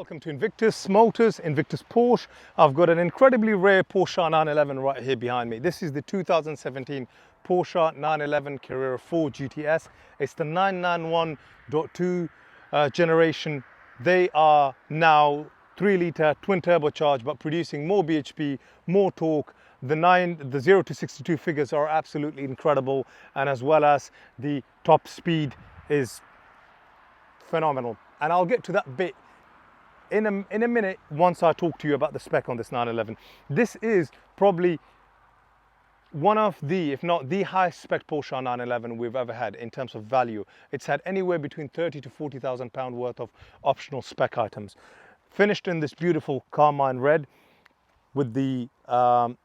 welcome to Invictus Motors, Invictus Porsche. I've got an incredibly rare Porsche 911 right here behind me. This is the 2017 Porsche 911 Carrera 4 GTS. It's the 991.2 generation. They are now 3-litre twin turbocharged, but producing more bhp, more torque. The 0 to 62 figures are absolutely incredible, and as well as the top speed is phenomenal. And I'll get to that bit in a minute once I talk to you about the spec on this 911. This is probably one of the, if not the highest spec Porsche 911 we've ever had in terms of value. It's had anywhere between 30 to 40,000 pound worth of optional spec items. Finished in this beautiful Carmine Red with the PDLS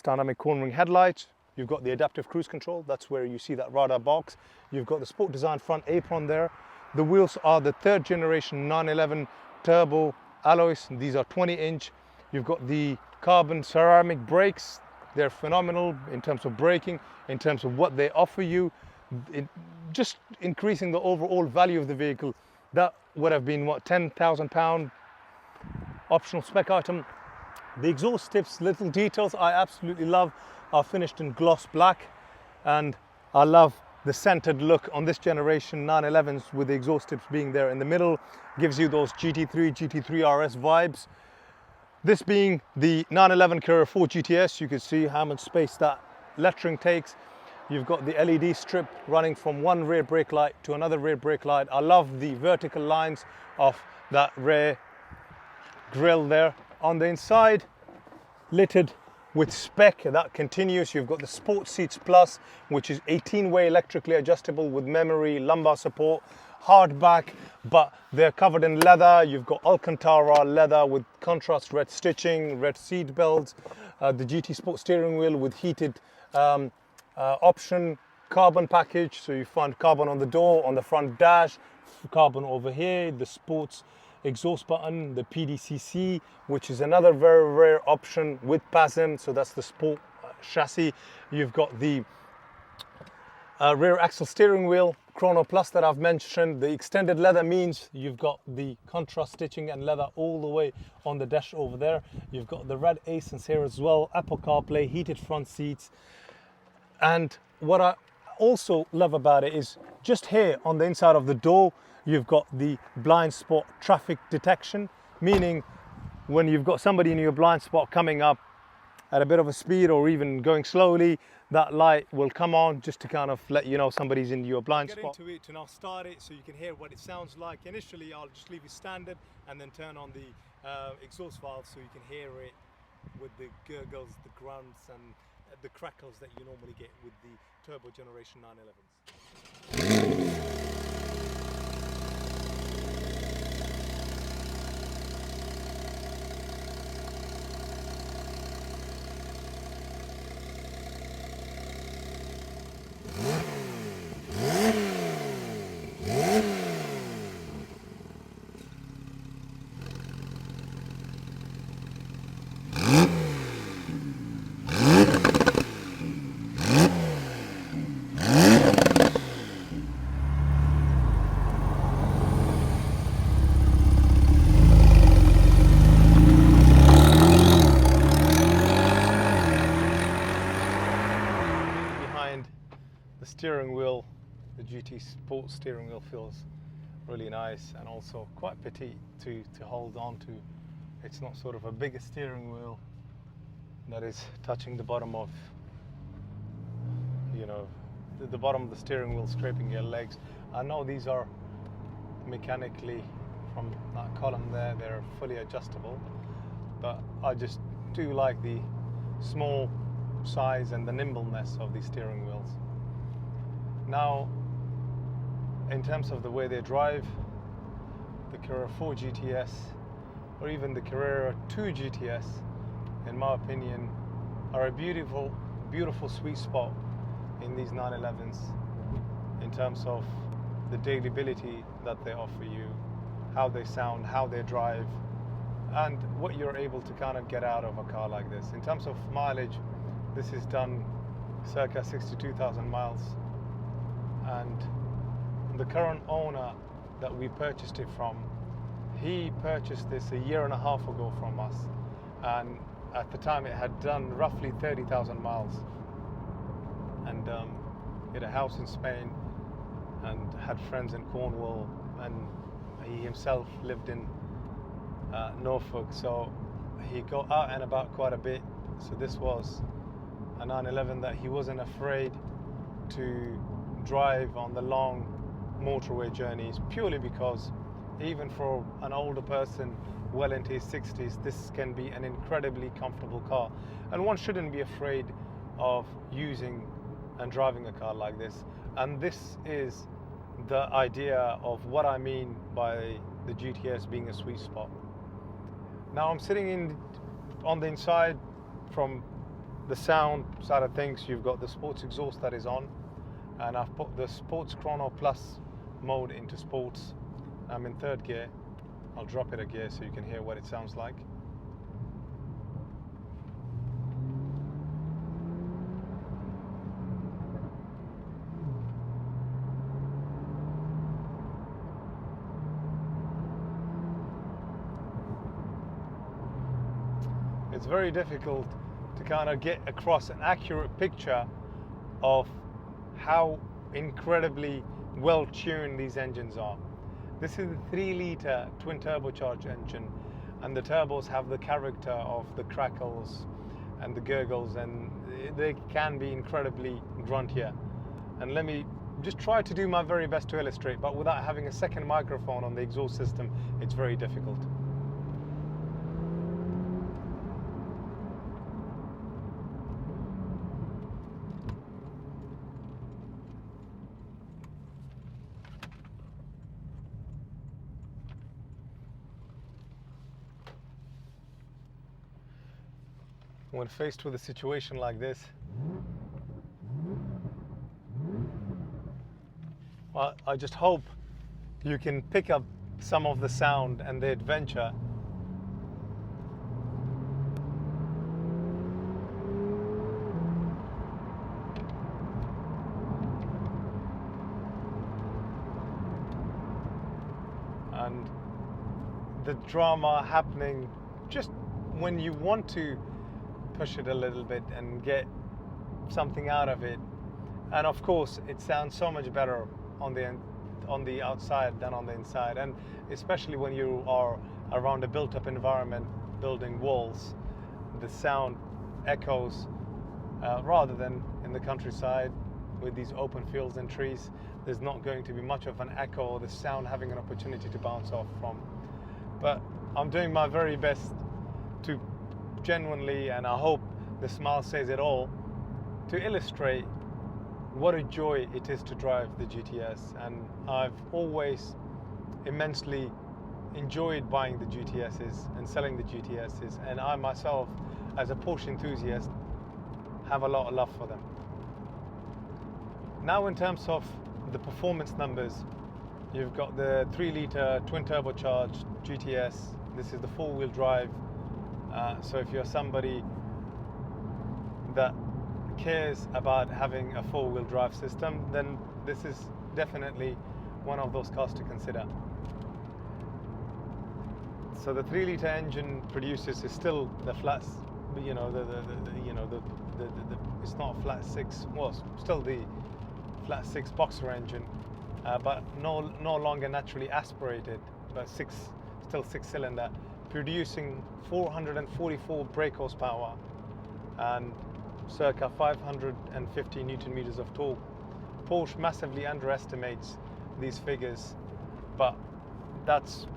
dynamic cornering headlights. You've got the adaptive cruise control. That's where you see that radar box. You've got the sport design front apron there. The wheels are the 3rd generation 911 turbo alloys. These are 20-inch. You've got the carbon ceramic brakes. They're phenomenal in terms of braking, in terms of what they offer you, just increasing the overall value of the vehicle. That would have been, what, £10,000 optional spec item. The exhaust tips, little details I absolutely love, are finished in gloss black, and I love the centered look on this generation 911s with the exhaust tips being there in the middle. Gives you those GT3 RS vibes. This being the 911 Carrera 4 GTS, you can see how much space that lettering takes. You've got the LED strip running from one rear brake light to another rear brake light. I love the vertical lines of that rear grille there. On the inside, littered with spec, that continues. You've got the Sport Seats Plus, which is 18-way electrically adjustable with memory, lumbar support, hardback, but they're covered in leather. You've got Alcantara leather with contrast red stitching, red seat belts, the GT Sport steering wheel with heated option carbon package. So you find carbon on the door, on the front dash, carbon over here, the sports exhaust button, the PDCC, which is another very rare option with PASM, so that's the sport chassis. You've got the rear axle steering wheel, Chrono Plus that I've mentioned. The extended leather means you've got the contrast stitching and leather all the way on the dash over there. You've got the red accents here as well, Apple CarPlay, heated front seats. And what I also love about it is just here on the inside of the door, you've got the blind spot traffic detection, meaning when you've got somebody in your blind spot coming up at a bit of a speed or even going slowly, that light will come on just to kind of let you know somebody's in your blind spot. Get into it to now start it so you can hear what it sounds like. Initially, I'll just leave it standard and then turn on the exhaust valve so you can hear it with the gurgles, the grunts and the crackles that you normally get with the turbo generation 911s. Steering wheel, the GT Sport steering wheel feels really nice and also quite petite to hold on to. It's not sort of a bigger steering wheel that is touching the bottom of, you know, the bottom of the steering wheel scraping your legs. I know these are mechanically from that column there, they're fully adjustable, but I just do like the small size and the nimbleness of these steering wheels. Now, in terms of the way they drive, the Carrera 4 GTS or even the Carrera 2 GTS, in my opinion, are a beautiful, beautiful sweet spot in these 911s in terms of the dailiability that they offer you, how they sound, how they drive, and what you're able to kind of get out of a car like this. In terms of mileage, this is done circa 62,000 miles, and the current owner that we purchased it from, He purchased this a year and a half ago from us, and at the time it had done roughly 30,000 miles, and he had a house in Spain and had friends in Cornwall, and he himself lived in Norfolk, so he got out and about quite a bit. So this was a 911 that he wasn't afraid to drive on the long motorway journeys, purely because even for an older person well into his 60s, this can be an incredibly comfortable car, and one shouldn't be afraid of using and driving a car like this. And this is the idea of what I mean by the GTS being a sweet spot. Now I'm sitting on the inside. From the sound side of things, you've got the sports exhaust that is on, and I've put the Sports Chrono Plus mode into sports. I'm in third gear. I'll drop it a gear so you can hear what it sounds like. It's very difficult to kind of get across an accurate picture of how incredibly well tuned these engines are. This is a 3-litre twin turbocharged engine, and the turbos have the character of the crackles and the gurgles, and they can be incredibly gruntier. And let me just try to do my very best to illustrate, but without having a second microphone on the exhaust system, it's very difficult. When faced with a situation like this, well, I just hope you can pick up some of the sound and the adventure. And the drama happening just when you want to push it a little bit and get something out of it. And of course it sounds so much better on the outside than on the inside, and especially when you are around a built-up environment, building walls, the sound echoes rather than in the countryside with these open fields and trees. There's not going to be much of an echo or the sound having an opportunity to bounce off from. But I'm doing my very best to genuinely, and I hope the smile says it all, to illustrate what a joy it is to drive the GTS. And I've always immensely enjoyed buying the GTSs and selling the GTSs, and I myself, as a Porsche enthusiast, have a lot of love for them. Now in terms of the performance numbers, you've got the 3-litre twin turbocharged GTS. This is the 4-wheel drive. So if you're somebody that cares about having a 4-wheel drive system, then this is definitely one of those cars to consider. So the 3-litre engine produces is still the flat, you know, it's not a flat 6, well, still the flat 6 boxer engine, but no longer naturally aspirated, but still 6-cylinder, producing 444 brake horsepower and circa 550 Newton meters of torque. Porsche massively underestimates these figures, but that's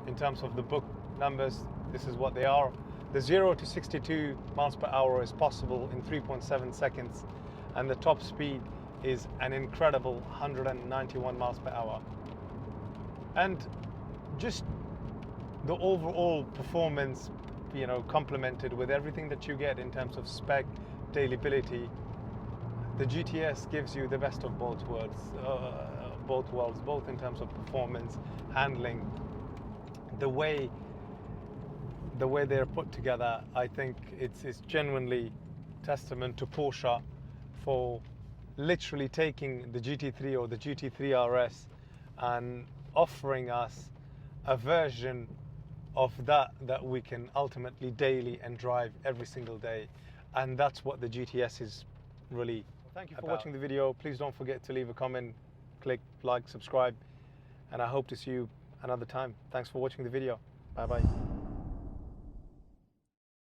in terms of the book numbers, this is what they are. The 0 to 62 miles per hour is possible in 3.7 seconds, and the top speed is an incredible 191 miles per hour. And just the overall performance, you know, complemented with everything that you get in terms of spec, deliability, the GTS gives you the best of both worlds, both in terms of performance, handling, the way they're put together. I think it's genuinely testament to Porsche for literally taking the GT3 or the GT3 RS and offering us a version of that we can ultimately daily and drive every single day. And that's what the GTS is really Thank you for watching the video. Please don't forget to leave a comment, click like, subscribe, and I hope to see you another time. Thanks for watching the video. Bye bye.